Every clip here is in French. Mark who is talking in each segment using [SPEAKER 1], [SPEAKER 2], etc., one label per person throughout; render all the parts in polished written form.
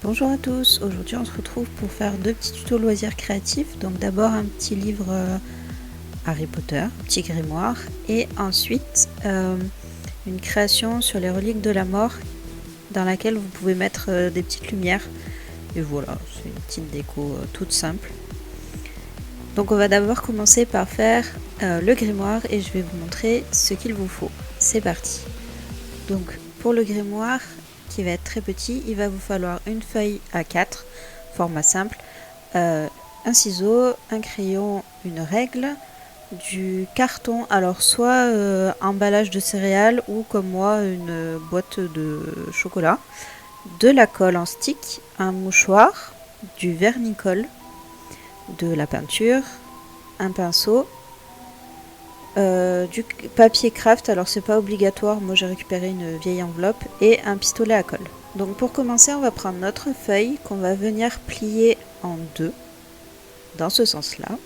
[SPEAKER 1] Bonjour à tous, aujourd'hui on se retrouve pour faire deux petits tutos loisirs créatifs. Donc d'abord un petit livre Harry Potter, un petit grimoire, et ensuite une création sur les reliques de la mort dans laquelle vous pouvez mettre des petites lumières. Et voilà, c'est une petite déco toute simple. Donc on va d'abord commencer par faire le grimoire et je vais vous montrer ce qu'il vous faut. C'est parti. Donc pour le grimoire, qui va être très petit, il va vous falloir une feuille A4, format simple, un ciseau, un crayon, une règle, du carton, alors soit emballage de céréales ou comme moi une boîte de chocolat, de la colle en stick, un mouchoir, du vernis-colle, de la peinture, un pinceau, du papier craft, alors c'est pas obligatoire, moi j'ai récupéré une vieille enveloppe, et un pistolet à colle. Donc pour commencer, on va prendre notre feuille qu'on va venir plier en deux, dans ce sens-là.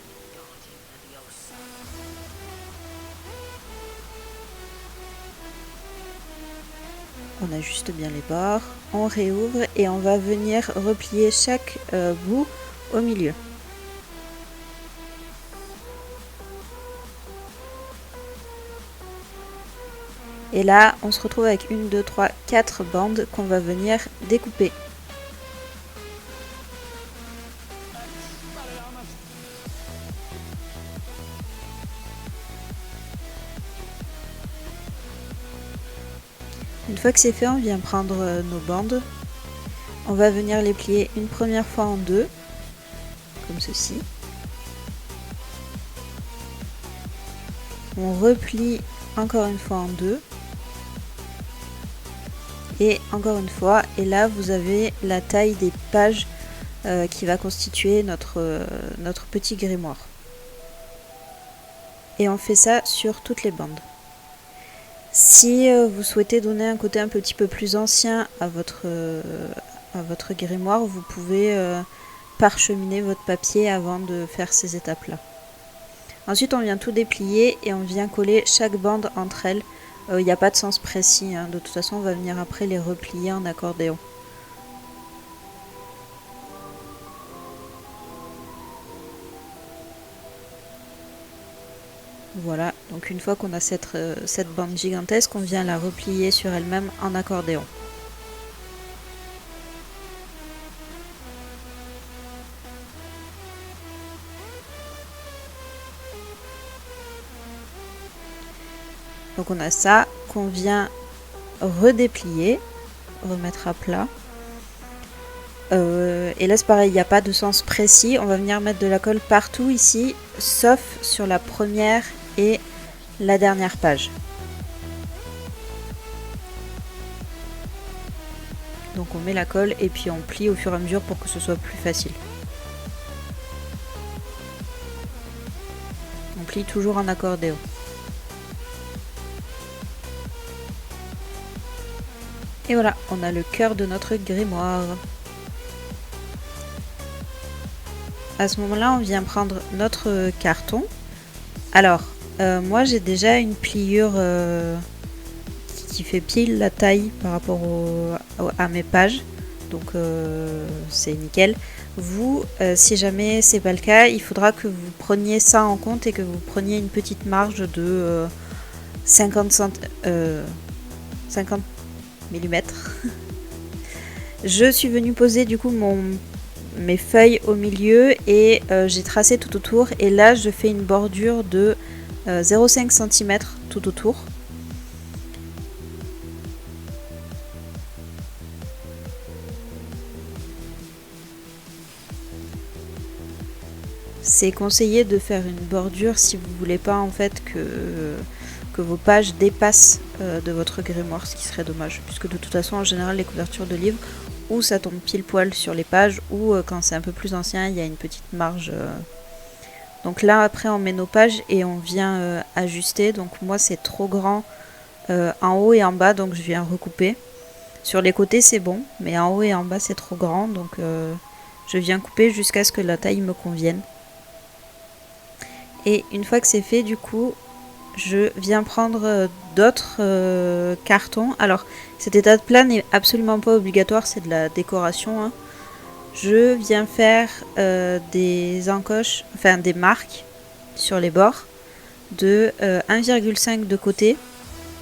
[SPEAKER 1] On ajuste bien les bords, on réouvre et on va venir replier chaque bout au milieu. Et là, on se retrouve avec 1, 2, 3, 4 bandes qu'on va venir découper. Une fois que c'est fait, on vient prendre nos bandes. On va venir les plier une première fois en deux, comme ceci. On replie encore une fois en deux. Et encore une fois, et là vous avez la taille des pages qui va constituer notre petit grimoire. Et on fait ça sur toutes les bandes. Si vous souhaitez donner un côté un petit peu plus ancien à votre grimoire, vous pouvez parcheminer votre papier avant de faire ces étapes-là. Ensuite, on vient tout déplier et on vient coller chaque bande entre elles. Il n'y a pas de sens précis, hein. De toute façon, on va venir après les replier en accordéon. Voilà, donc une fois qu'on a cette bande gigantesque, on vient la replier sur elle-même en accordéon. Donc on a ça qu'on vient redéplier, remettre à plat. Et là c'est pareil, il n'y a pas de sens précis, on va venir mettre de la colle partout ici, sauf sur la première et la dernière page. Donc on met la colle et puis on plie au fur et à mesure pour que ce soit plus facile. On plie toujours en accordéon. Et voilà, on a le cœur de notre grimoire. À ce moment-là, on vient prendre notre carton. Alors, moi j'ai déjà une pliure qui fait pile la taille par rapport à mes pages. Donc c'est nickel. Vous, si jamais c'est pas le cas, il faudra que vous preniez ça en compte et que vous preniez une petite marge de 50 mm. Je suis venue poser du coup mes feuilles au milieu et j'ai tracé tout autour, et là je fais une bordure de 0,5 cm tout autour. C'est conseillé de faire une bordure si vous voulez pas en fait que vos pages dépassent de votre grimoire, ce qui serait dommage, puisque de toute façon en général les couvertures de livres, ou ça tombe pile poil sur les pages, ou quand c'est un peu plus ancien il y a une petite marge. Donc là après on met nos pages et on vient ajuster. Donc moi c'est trop grand en haut et en bas, donc je viens recouper. Sur les côtés c'est bon, mais en haut et en bas c'est trop grand, donc je viens couper jusqu'à ce que la taille me convienne. Et une fois que c'est fait, du coup je viens prendre d'autres cartons. Alors cette étape là n'est absolument pas obligatoire, c'est de la décoration, hein. je viens faire des encoches, enfin des marques sur les bords de 1,5 de côté,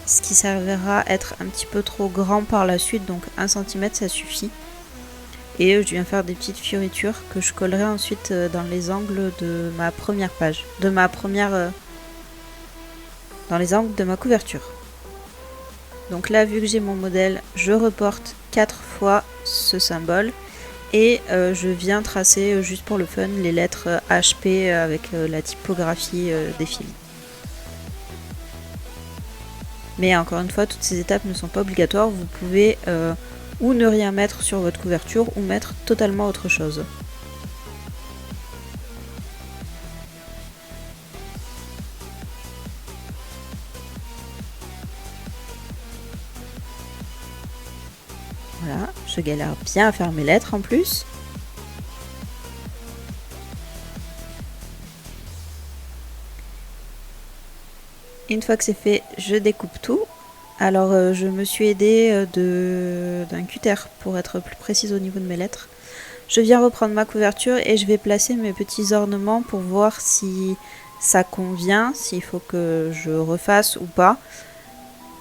[SPEAKER 1] ce qui s'avérera être un petit peu trop grand par la suite, donc 1 cm ça suffit. Et je viens faire des petites fioritures que je collerai ensuite dans les angles de ma première page, de ma première, dans les angles de ma couverture. Donc là, vu que j'ai mon modèle, je reporte 4 fois ce symbole et je viens tracer juste pour le fun les lettres HP avec la typographie des fils. Mais encore une fois, toutes ces étapes ne sont pas obligatoires, vous pouvez ou ne rien mettre sur votre couverture ou mettre totalement autre chose. Voilà, je galère bien à faire mes lettres en plus. Une fois que c'est fait, je découpe tout. Alors je me suis aidée d'un cutter pour être plus précise au niveau de mes lettres. Je viens reprendre ma couverture et je vais placer mes petits ornements pour voir si ça convient, s'il faut que je refasse ou pas.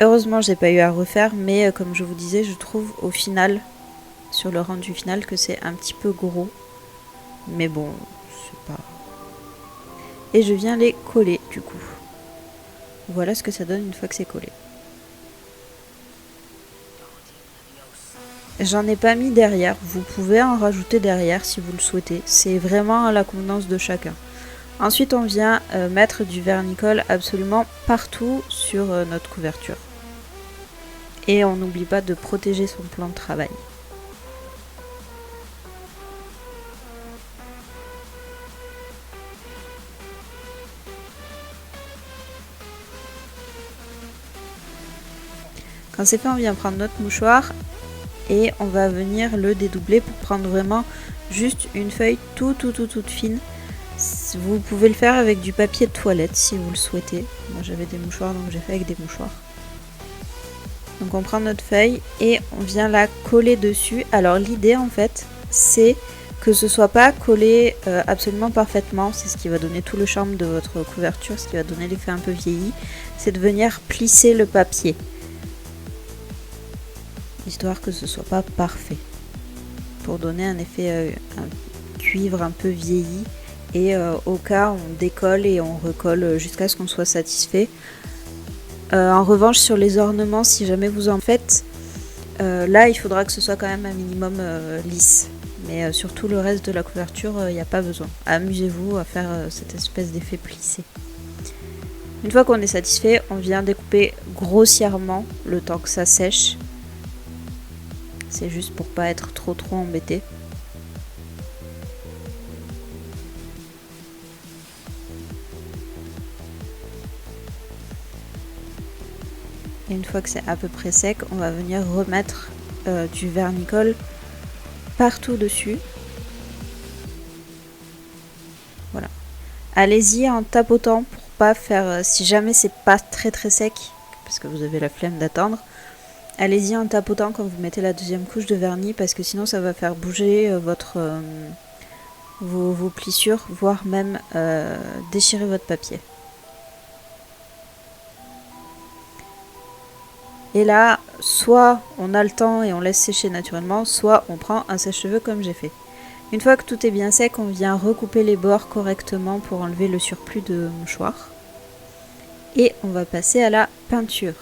[SPEAKER 1] Heureusement, j'ai pas eu à refaire, mais comme je vous disais, je trouve au final, sur le rendu final, que c'est un petit peu gros. Mais bon, c'est pas... Et je viens les coller du coup. Voilà ce que ça donne une fois que c'est collé. J'en ai pas mis derrière, vous pouvez en rajouter derrière si vous le souhaitez. C'est vraiment à la convenance de chacun. Ensuite, on vient mettre du vernicole absolument partout sur notre couverture. Et on n'oublie pas de protéger son plan de travail. Quand c'est fait, on vient prendre notre mouchoir et on va venir le dédoubler pour prendre vraiment juste une feuille toute fine. Vous pouvez le faire avec du papier de toilette si vous le souhaitez. Moi j'avais des mouchoirs donc j'ai fait avec des mouchoirs. Donc on prend notre feuille et on vient la coller dessus. Alors l'idée en fait c'est que ce soit pas collé absolument parfaitement, c'est ce qui va donner tout le charme de votre couverture, ce qui va donner l'effet un peu vieilli, c'est de venir plisser le papier. Histoire que ce soit pas parfait. Pour donner un effet un cuivre un peu vieilli. Et au cas, on décolle et on recolle jusqu'à ce qu'on soit satisfait. En revanche, sur les ornements, si jamais vous en faites, là, il faudra que ce soit quand même un minimum lisse. Mais sur tout le reste de la couverture, il n'y a pas besoin. Amusez-vous à faire cette espèce d'effet plissé. Une fois qu'on est satisfait, on vient découper grossièrement le temps que ça sèche. C'est juste pour pas être trop embêté. Et une fois que c'est à peu près sec, on va venir remettre du vernicole partout dessus. Voilà. Allez-y en tapotant pour pas faire, si jamais c'est pas très sec, parce que vous avez la flemme d'attendre, allez-y en tapotant quand vous mettez la deuxième couche de vernis, parce que sinon ça va faire bouger vos plissures, voire même déchirer votre papier. Et là, soit on a le temps et on laisse sécher naturellement, soit on prend un sèche-cheveux comme j'ai fait. Une fois que tout est bien sec, on vient recouper les bords correctement pour enlever le surplus de mouchoir. Et on va passer à la peinture.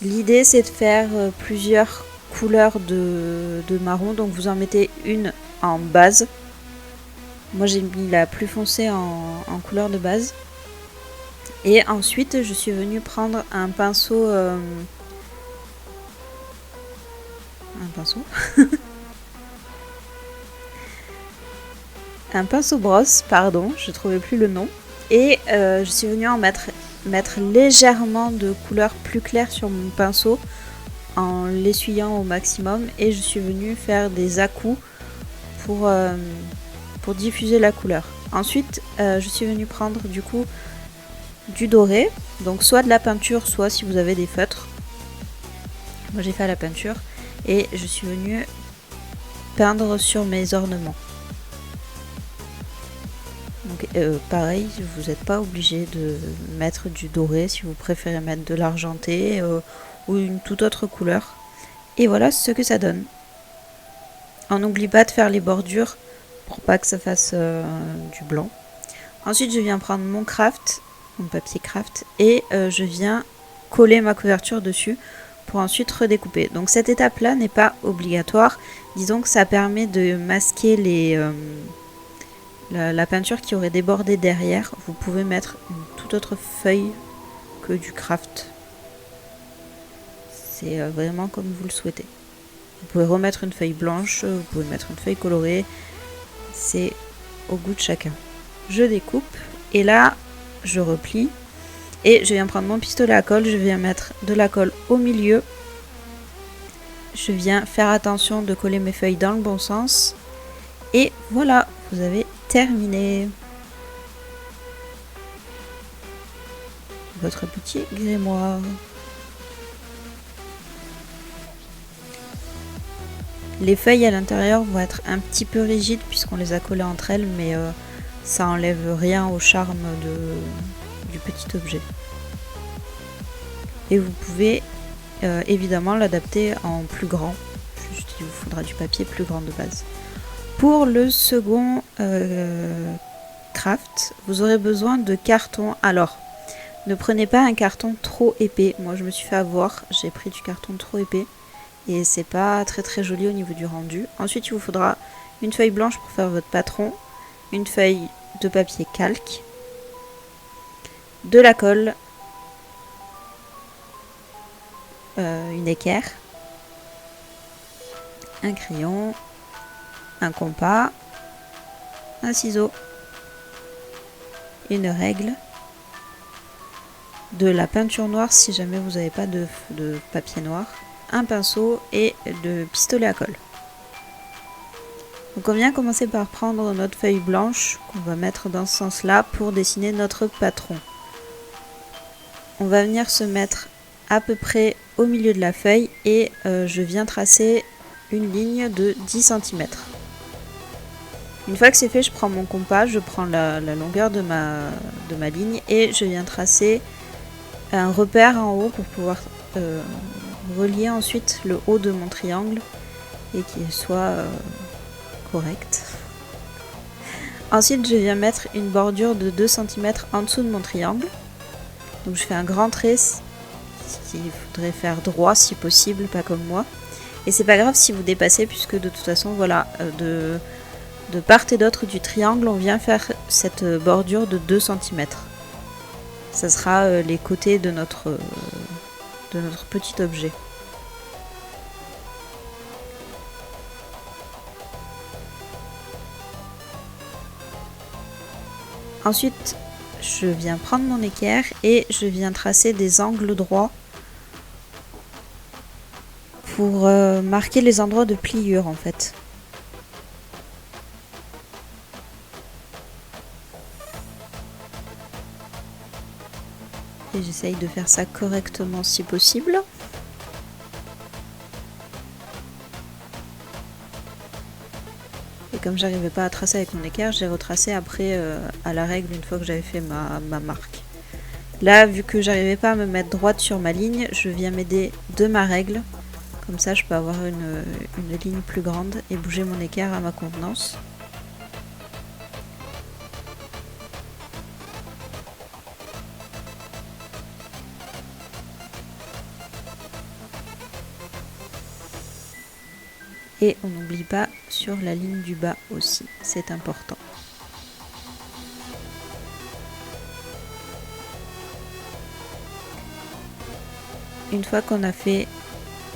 [SPEAKER 1] L'idée c'est de faire plusieurs couleurs de marron, donc vous en mettez une en base. Moi j'ai mis la plus foncée en couleur de base. Et ensuite je suis venue prendre un pinceau un pinceau brosse, pardon, je trouvais plus le nom. Et je suis venue en mettre légèrement de couleur plus claire sur mon pinceau en l'essuyant au maximum, et je suis venue faire des à-coups pour diffuser la couleur. Ensuite je suis venue prendre du coup du doré, donc soit de la peinture, soit si vous avez des feutres. Moi j'ai fait à la peinture et je suis venue peindre sur mes ornements. Donc pareil, vous n'êtes pas obligé de mettre du doré si vous préférez mettre de l'argenté ou une toute autre couleur. Et voilà ce que ça donne. On n'oublie pas de faire les bordures pour pas que ça fasse du blanc. Ensuite je viens prendre mon craft, mon papier craft, et je viens coller ma couverture dessus pour ensuite redécouper. Donc cette étape là n'est pas obligatoire, disons que ça permet de masquer la peinture qui aurait débordé derrière. Vous pouvez mettre une toute autre feuille que du craft, c'est vraiment comme vous le souhaitez. Vous pouvez remettre une feuille blanche, vous pouvez mettre une feuille colorée, c'est au goût de chacun. Je découpe et là je replie et je viens prendre mon pistolet à colle, je viens mettre de la colle au milieu, je viens faire attention de coller mes feuilles dans le bon sens et voilà, vous avez terminé votre petit grimoire. Les feuilles à l'intérieur vont être un petit peu rigides puisqu'on les a collées entre elles, mais ça enlève rien au charme du petit objet. Et vous pouvez évidemment l'adapter en plus grand, juste il vous faudra du papier plus grand de base. Pour le second craft, vous aurez besoin de carton. Alors, ne prenez pas un carton trop épais, moi je me suis fait avoir, j'ai pris du carton trop épais. Et c'est pas très joli au niveau du rendu. Ensuite il vous faudra une feuille blanche pour faire votre patron, une feuille de papier calque, de la colle, une équerre, un crayon, un compas, un ciseau, une règle, de la peinture noire si jamais vous n'avez pas de papier noir, un pinceau et de pistolet à colle. Donc on vient commencer par prendre notre feuille blanche qu'on va mettre dans ce sens là pour dessiner notre patron. On va venir se mettre à peu près au milieu de la feuille et je viens tracer une ligne de 10 cm. Une fois que c'est fait, je prends mon compas, je prends la longueur de ma ligne et je viens tracer un repère en haut pour pouvoir relier ensuite le haut de mon triangle et qu'il soit correct. Ensuite je viens mettre une bordure de 2 cm en dessous de mon triangle. Donc je fais un grand trait, il faudrait faire droit si possible, pas comme moi. Et c'est pas grave si vous dépassez puisque de toute façon voilà, de part et d'autre du triangle on vient faire cette bordure de 2 cm. Ça sera les côtés de notre petit objet. Ensuite, je viens prendre mon équerre et je viens tracer des angles droits pour marquer les endroits de pliure en fait. Et j'essaye de faire ça correctement si possible. Et comme j'arrivais pas à tracer avec mon équerre, j'ai retracé après à la règle une fois que j'avais fait ma marque. Là, vu que j'arrivais pas à me mettre droite sur ma ligne, je viens m'aider de ma règle. Comme ça, je peux avoir une ligne plus grande et bouger mon équerre à ma convenance. Et on n'oublie pas sur la ligne du bas aussi, c'est important. Une fois qu'on a fait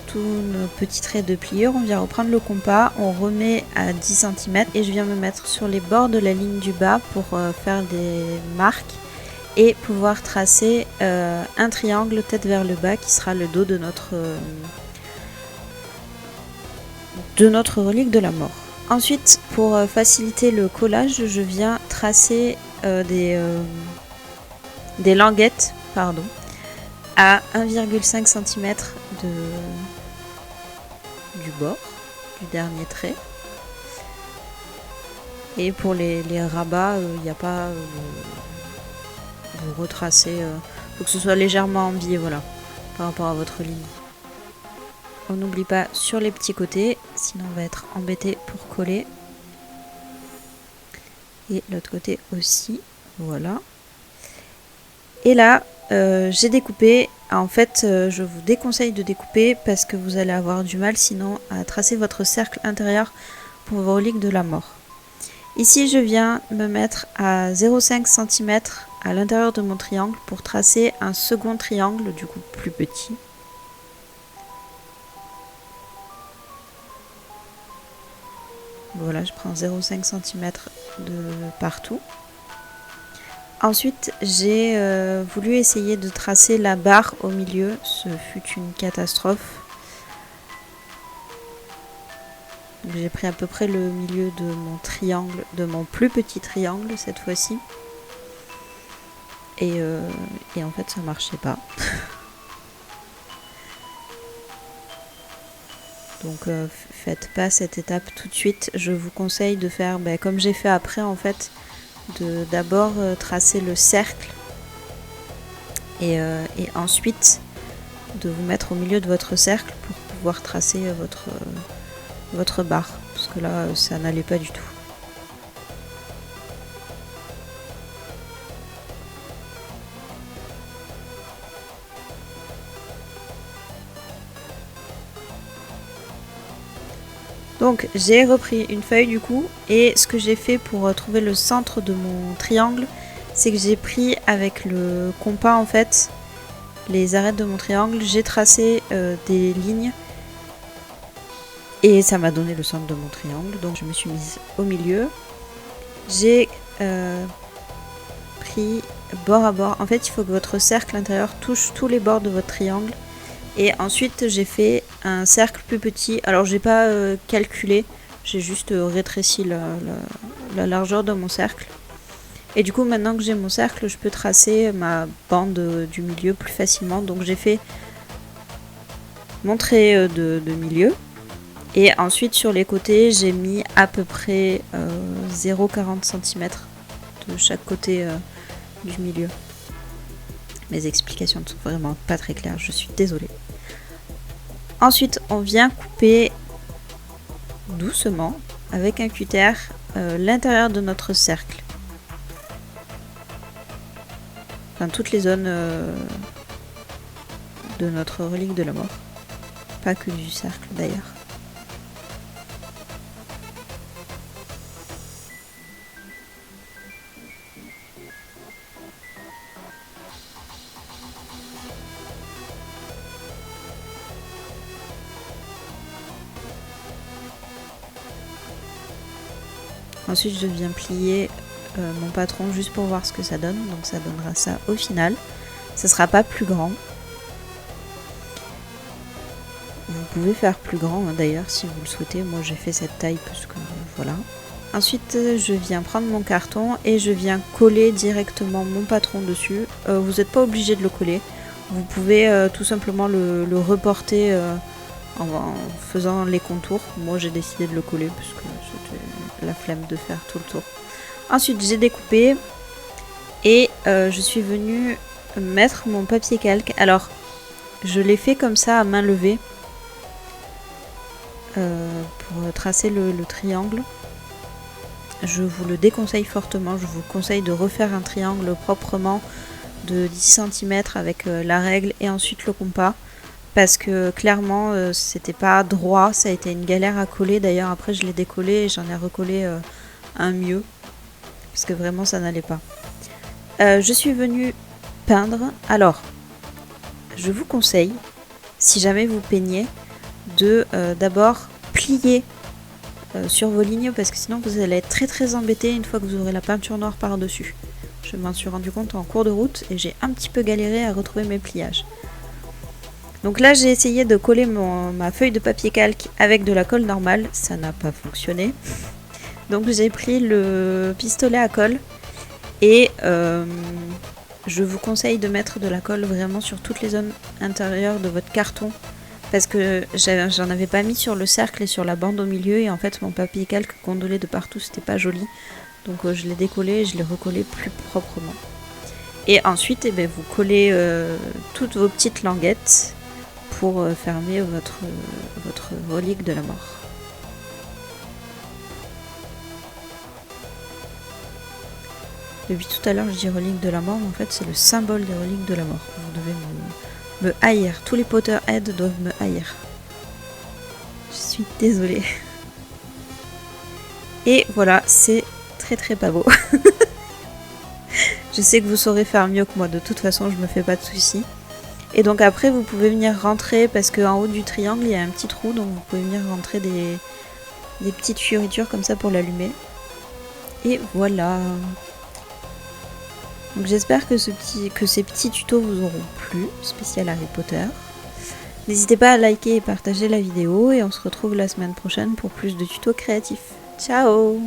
[SPEAKER 1] tous nos petits traits de pliure, on vient reprendre le compas, on remet à 10 cm et je viens me mettre sur les bords de la ligne du bas pour faire des marques et pouvoir tracer un triangle tête vers le bas qui sera le dos de notre relique de la mort. Ensuite, pour faciliter le collage, je viens tracer des languettes à 1,5 cm du bord du dernier trait. Et pour les rabats, il n'y a pas vous retracer. Faut que ce soit légèrement en biais, voilà, par rapport à votre ligne. On n'oublie pas sur les petits côtés, sinon on va être embêté pour coller. Et l'autre côté aussi, voilà. Et là, j'ai découpé. En fait, je vous déconseille de découper parce que vous allez avoir du mal sinon à tracer votre cercle intérieur pour vos reliques de la mort. Ici, je viens me mettre à 0,5 cm à l'intérieur de mon triangle pour tracer un second triangle, du coup plus petit. Voilà, je prends 0,5 cm de partout. Ensuite, j'ai voulu essayer de tracer la barre au milieu. Ce fut une catastrophe. J'ai pris à peu près le milieu de mon triangle, de mon plus petit triangle cette fois-ci. Et en fait, ça marchait pas. Donc, faites pas cette étape tout de suite. Je vous conseille de faire, comme j'ai fait après, en fait, de d'abord tracer le cercle et ensuite de vous mettre au milieu de votre cercle pour pouvoir tracer votre barre, parce que là ça n'allait pas du tout. Donc j'ai repris une feuille du coup, et ce que j'ai fait pour trouver le centre de mon triangle, c'est que j'ai pris avec le compas en fait les arêtes de mon triangle, j'ai tracé des lignes et ça m'a donné le centre de mon triangle. Donc je me suis mise au milieu, j'ai pris bord à bord. En fait, il faut que votre cercle intérieur touche tous les bords de votre triangle. Et ensuite, j'ai fait un cercle plus petit. Alors, j'ai pas calculé, j'ai juste rétréci la largeur de mon cercle. Et du coup, maintenant que j'ai mon cercle, je peux tracer ma bande du milieu plus facilement. Donc, j'ai fait mon trait de milieu. Et ensuite, sur les côtés, j'ai mis à peu près 0,40 cm de chaque côté du milieu. Mes explications ne sont vraiment pas très claires, je suis désolée. Ensuite, on vient couper doucement avec un cutter l'intérieur de notre cercle. Enfin, toutes les zones de notre relique de la mort. Pas que du cercle d'ailleurs. Ensuite, je viens plier mon patron juste pour voir ce que ça donne. Donc ça donnera ça au final. Ça sera pas plus grand. Vous pouvez faire plus grand d'ailleurs si vous le souhaitez. Moi j'ai fait cette taille parce que voilà. Ensuite je viens prendre mon carton et je viens coller directement mon patron dessus. Vous n'êtes pas obligé de le coller. Vous pouvez tout simplement le reporter en faisant les contours. Moi j'ai décidé de le coller parce que c'était la flemme de faire tout le tour. Ensuite j'ai découpé et je suis venue mettre mon papier calque. Alors je l'ai fait comme ça à main levée pour tracer le triangle. Je vous le déconseille fortement. Je vous conseille de refaire un triangle proprement de 10 cm avec la règle et ensuite le compas, parce que clairement c'était pas droit, ça a été une galère à coller. D'ailleurs après je l'ai décollé et j'en ai recollé un mieux parce que vraiment ça n'allait pas. Je suis venue peindre. Alors je vous conseille, si jamais vous peignez, de d'abord plier sur vos lignes, parce que sinon vous allez être très embêté une fois que vous aurez la peinture noire par dessus. Je m'en suis rendu compte en cours de route et j'ai un petit peu galéré à retrouver mes pliages. Donc là j'ai essayé de coller ma feuille de papier calque avec de la colle normale, ça n'a pas fonctionné. Donc j'ai pris le pistolet à colle et je vous conseille de mettre de la colle vraiment sur toutes les zones intérieures de votre carton, Parce que j'en avais pas mis sur le cercle et sur la bande au milieu, et en fait mon papier calque gondolait de partout, c'était pas joli. Donc je l'ai décollé et je l'ai recollé plus proprement. Et ensuite, eh ben, vous collez toutes vos petites languettes pour fermer votre relique de la mort. Depuis tout à l'heure, je dis relique de la mort, mais en fait, c'est le symbole des reliques de la mort. Vous devez me haïr. Tous les Potterheads doivent me haïr. Je suis désolée. Et voilà, c'est très très pas beau. Je sais que vous saurez faire mieux que moi, de toute façon je me fais pas de soucis. Et donc après vous pouvez venir rentrer, parce qu'en haut du triangle il y a un petit trou, donc vous pouvez venir rentrer des petites fioritures comme ça pour l'allumer. Et voilà. Donc j'espère que ces petits tutos vous auront plu, spécial Harry Potter. N'hésitez pas à liker et partager la vidéo, et on se retrouve la semaine prochaine pour plus de tutos créatifs. Ciao!